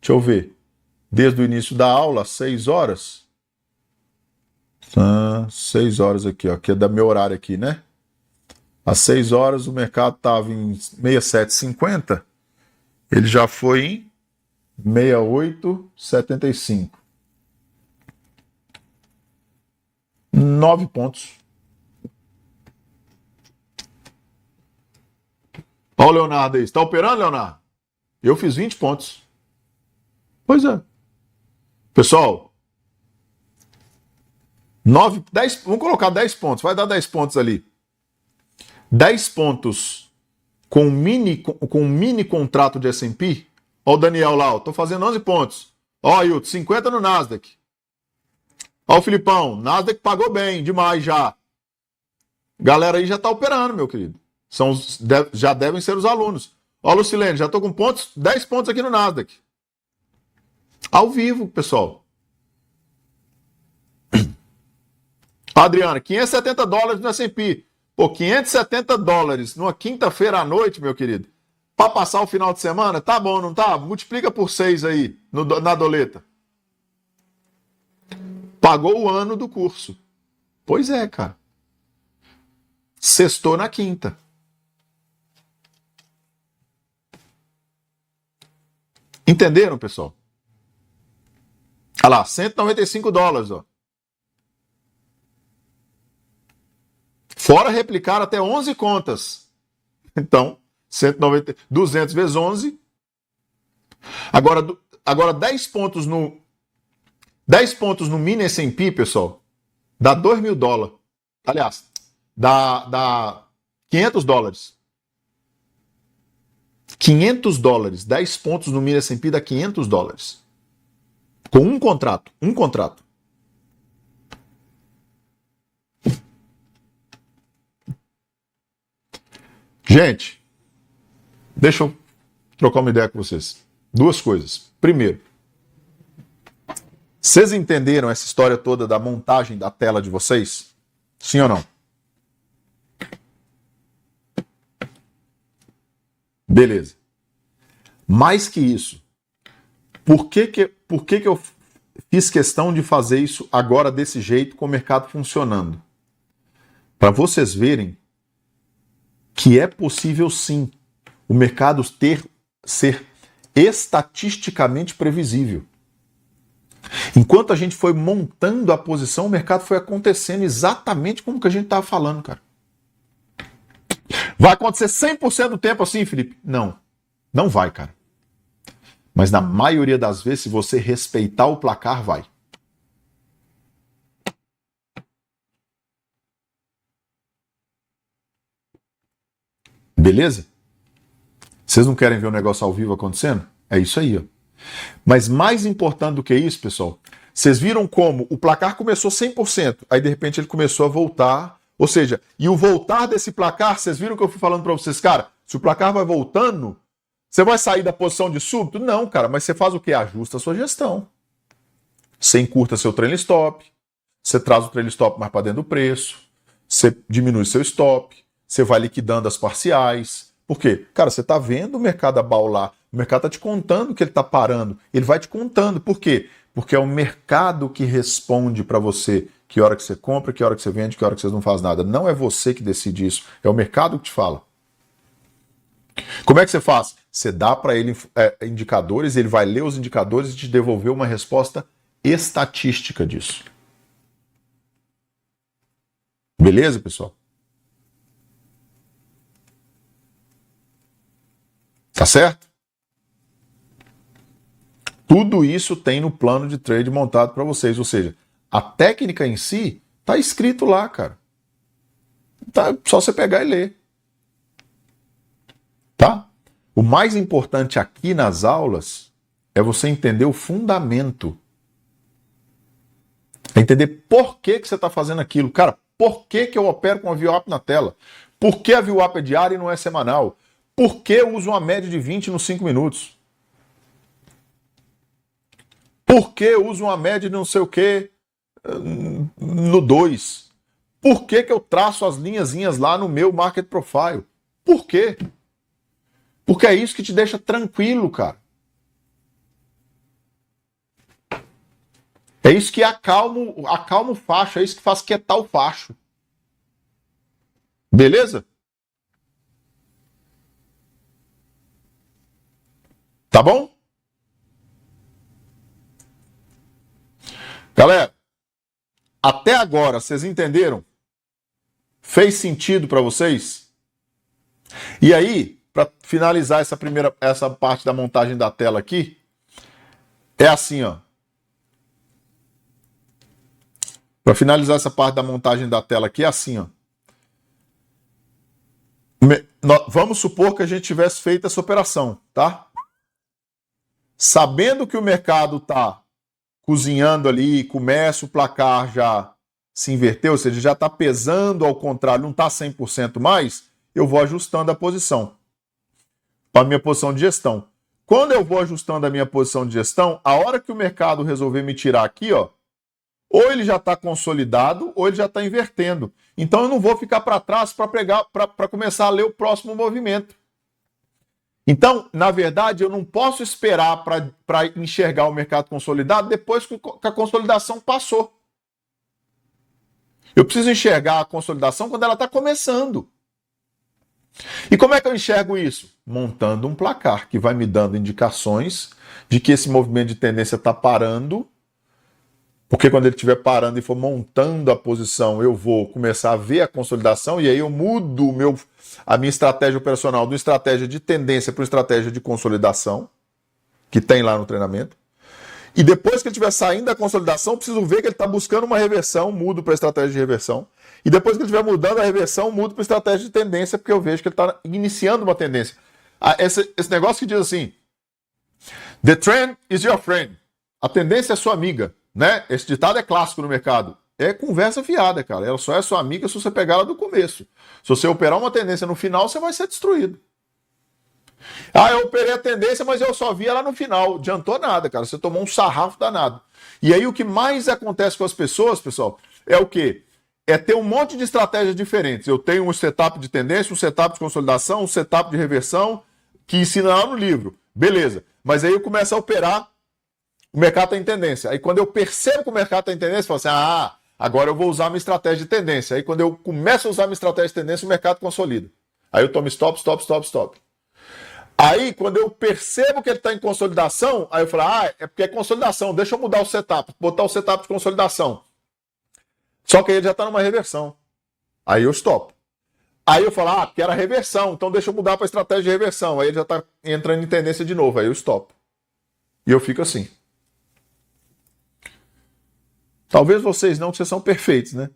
Deixa eu ver. Desde o início da aula, 6 horas. 6 horas aqui, ó, que é da meu horário aqui, né? Às 6 horas o mercado estava em 67,50. Ele já foi em 68,75. 9 pontos. Olha o Leonardo aí. Está operando, Leonardo? Eu fiz 20 pontos. Pois é. Pessoal, 10, vamos colocar 10 pontos. Vai dar 10 pontos ali. 10 pontos com um mini contrato de S&P. Ó o Daniel lá, tô fazendo 11 pontos. Ó, Ailton, 50 no Nasdaq. Ó o Filipão, Nasdaq pagou bem, demais já. Galera aí já tá operando, meu querido. Já devem ser os alunos. Ó, Lucilene, já tô com 10 pontos aqui no Nasdaq. Ao vivo, pessoal. Adriana, $570 no S&P. Pô, $570 numa quinta-feira à noite, meu querido. Para passar o final de semana, tá bom, não tá? Multiplica por 6 aí, na doleta. Pagou o ano do curso. Pois é, cara. Sextou na quinta. Entenderam, pessoal? Olha lá, $195, ó. Fora replicar até 11 contas. Então, 200 vezes 11. Agora 10 pontos no mini S&P, pessoal, dá $2.000. Aliás, dá $500. $500. 10 pontos no mini S&P dá $500. Com um contrato. Gente, deixa eu trocar uma ideia com vocês. Duas coisas. Primeiro, vocês entenderam essa história toda da montagem da tela de vocês? Sim ou não? Beleza. Mais que isso, por que eu fiz questão de fazer isso agora desse jeito, com o mercado funcionando? Para vocês verem que é possível sim o mercado ser estatisticamente previsível. Enquanto a gente foi montando a posição, o mercado foi acontecendo exatamente como que a gente estava falando, cara. Vai acontecer 100% do tempo assim, Felipe? Não. Não vai, cara. Mas na maioria das vezes, se você respeitar o placar, vai. Beleza? Vocês não querem ver o negócio ao vivo acontecendo? É isso aí, ó. Mas mais importante do que isso, pessoal, vocês viram como o placar começou 100%, aí de repente ele começou a voltar, ou seja, e o voltar desse placar, vocês viram que eu fui falando para vocês, cara, se o placar vai voltando, você vai sair da posição de súbito? Não, cara, mas você faz o quê? Ajusta a sua gestão. Você encurta seu trailing stop, você traz o trailing stop mais para dentro do preço, você diminui seu stop, você vai liquidando as parciais. Por quê? Cara, você está vendo o mercado abaular, o mercado está te contando que ele está parando, ele vai te contando. Por quê? Porque é o mercado que responde para você que hora que você compra, que hora que você vende, que hora que você não faz nada. Não é você que decide isso, é o mercado que te fala. Como é que você faz? Você dá para ele indicadores, ele vai ler os indicadores e te devolver uma resposta estatística disso. Beleza, pessoal? Tá certo? Tudo isso tem no plano de trade montado para vocês, ou seja, a técnica em si tá escrito lá, cara. Tá, só você pegar e ler. Tá? O mais importante aqui nas aulas é você entender o fundamento. É entender por que você está fazendo aquilo. Cara, por que eu opero com a VWAP na tela? Por que a VWAP é diária e não é semanal? Por que eu uso uma média de 20 nos 5 minutos? Por que eu uso uma média de não sei o que no 2? Por que eu traço as linhazinhas lá no meu Market Profile? Por quê? Porque é isso que te deixa tranquilo, cara. É isso que acalma o facho, é isso que faz quietar o facho. Beleza? Tá bom? Galera, até agora, vocês entenderam? Fez sentido para vocês? E aí, para finalizar essa parte da montagem da tela aqui, é assim, ó. Para finalizar essa parte da montagem da tela aqui, é assim, ó. Vamos supor que a gente tivesse feito essa operação, tá? Sabendo que o mercado tá cozinhando ali, começa o placar já se inverteu, ou seja, já está pesando ao contrário, não está 100% mais, eu vou ajustando a posição, a minha posição de gestão. Quando eu vou ajustando a minha posição de gestão, a hora que o mercado resolver me tirar aqui, ó, ou ele já está consolidado, ou ele já está invertendo. Então eu não vou ficar para trás para começar a ler o próximo movimento. Então, na verdade, eu não posso esperar para enxergar o mercado consolidado depois que a consolidação passou. Eu preciso enxergar a consolidação quando ela está começando. E como é que eu enxergo isso? Montando um placar que vai me dando indicações de que esse movimento de tendência está parando, porque quando ele estiver parando e for montando a posição, eu vou começar a ver a consolidação e aí eu mudo a minha estratégia operacional de uma estratégia de tendência para uma estratégia de consolidação, que tem lá no treinamento. E depois que ele estiver saindo da consolidação, eu preciso ver que ele está buscando uma reversão, mudo para a estratégia de reversão. E depois que ele estiver mudando a reversão, mudo para a estratégia de tendência, porque eu vejo que ele está iniciando uma tendência. Esse negócio que diz assim, the trend is your friend. A tendência é sua amiga, né? Esse ditado é clássico no mercado. é conversa fiada, cara. Ela só é sua amiga se você pegar ela do começo. Se você operar uma tendência no final, você vai ser destruído. Ah, eu operei a tendência, mas eu só vi ela no final. Adiantou nada, cara. Você tomou um sarrafo danado. E aí o que mais acontece com as pessoas, pessoal, é o quê? É ter um monte de estratégias diferentes. Eu tenho um setup de tendência, um setup de consolidação, um setup de reversão, que ensina lá no livro. Beleza. Mas aí eu começo a operar, o mercado está em tendência. Aí quando eu percebo que o mercado está em tendência, eu falo assim, agora eu vou usar minha estratégia de tendência. Aí quando eu começo a usar minha estratégia de tendência, o mercado consolida. Aí eu tomo stop, stop, stop, stop. Aí, quando eu percebo que ele está em consolidação, aí eu falo, é porque é consolidação, deixa eu mudar o setup, botar o setup de consolidação. Só que aí ele já está numa reversão. Aí eu stop. Aí eu falo, porque era reversão, então deixa eu mudar para a estratégia de reversão. Aí ele já está entrando em tendência de novo, aí eu stop. E eu fico assim. Talvez vocês não, que vocês são perfeitos, né?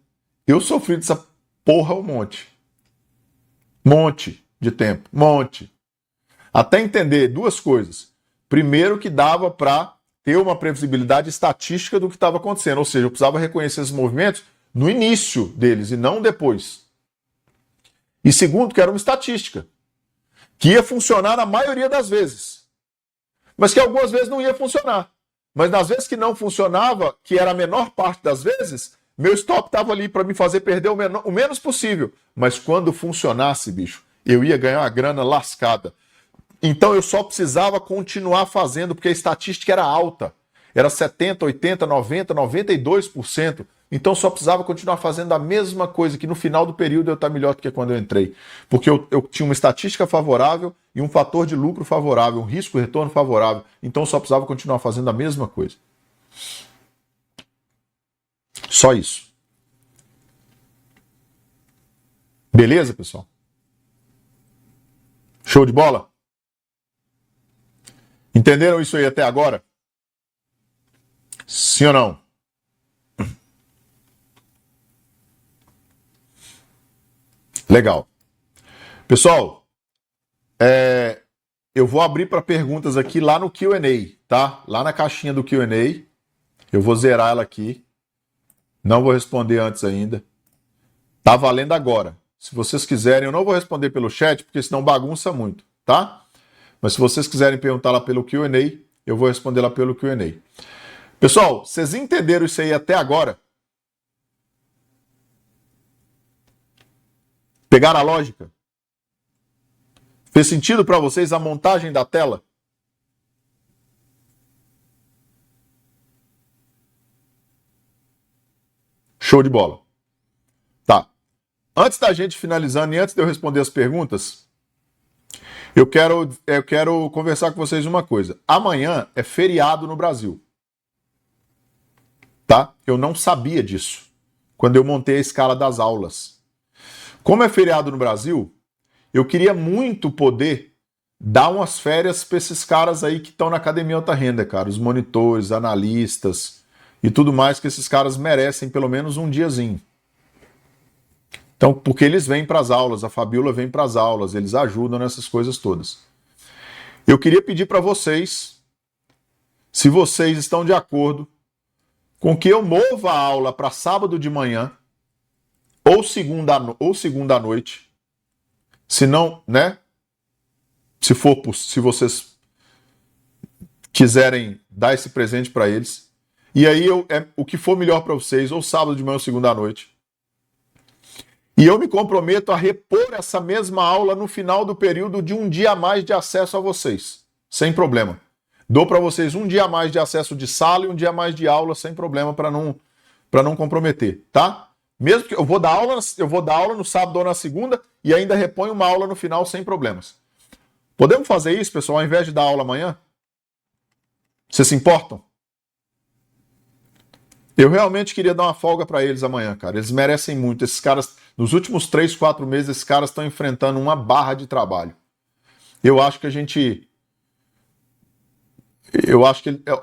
Eu sofri dessa porra um monte. Monte de tempo, monte. Até entender duas coisas. Primeiro, que dava para ter uma previsibilidade estatística do que estava acontecendo. Ou seja, eu precisava reconhecer esses movimentos no início deles e não depois. E segundo, que era uma estatística. Que ia funcionar na maioria das vezes. Mas que algumas vezes não ia funcionar. Mas nas vezes que não funcionava, que era a menor parte das vezes, meu stop estava ali para me fazer perder o menos possível. Mas quando funcionasse, bicho, eu ia ganhar uma grana lascada. Então eu só precisava continuar fazendo, porque a estatística era alta. Era 70%, 80%, 90%, 92%. Então só precisava continuar fazendo a mesma coisa, que no final do período eu estar melhor do que quando eu entrei. Porque eu tinha uma estatística favorável e um fator de lucro favorável, um risco-retorno favorável. Então só precisava continuar fazendo a mesma coisa. Só isso. Beleza, pessoal? Show de bola? Entenderam isso aí até agora? Sim ou não? Legal. Pessoal, eu vou abrir para perguntas aqui lá no Q&A, tá? Lá na caixinha do Q&A. Eu vou zerar ela aqui. Não vou responder antes ainda. Tá valendo agora. Se vocês quiserem, eu não vou responder pelo chat, porque senão bagunça muito, tá? Mas se vocês quiserem perguntar lá pelo Q&A, eu vou responder lá pelo Q&A. Pessoal, vocês entenderam isso aí até agora? Pegaram a lógica? Fez sentido para vocês a montagem da tela? Show de bola. Tá. Antes da gente finalizando e antes de eu responder as perguntas, eu quero conversar com vocês uma coisa. Amanhã é feriado no Brasil. Tá? Eu não sabia disso quando eu montei a escala das aulas. Como é feriado no Brasil, eu queria muito poder dar umas férias para esses caras aí que estão na Academia Alta Renda, cara. Os monitores, analistas e tudo mais, que esses caras merecem pelo menos um diazinho. Então, porque eles vêm para as aulas, a Fabiola vem para as aulas, eles ajudam nessas coisas todas. Eu queria pedir para vocês, se vocês estão de acordo com que eu mova a aula para sábado de manhã ou segunda à noite, se não, né? Se vocês quiserem dar esse presente para eles, e aí o que for melhor para vocês, ou sábado de manhã ou segunda à noite. E eu me comprometo a repor essa mesma aula no final do período de um dia a mais de acesso a vocês, sem problema. Dou para vocês um dia a mais de acesso de sala e um dia a mais de aula, sem problema, para não comprometer, tá? Mesmo que eu vou dar aula no sábado ou na segunda e ainda reponho uma aula no final sem problemas. Podemos fazer isso, pessoal, ao invés de dar aula amanhã? Vocês se importam? Eu realmente queria dar uma folga para eles amanhã, cara. Eles merecem muito. Esses caras, nos últimos 3, 4 meses, esses caras estão enfrentando uma barra de trabalho. Eu acho que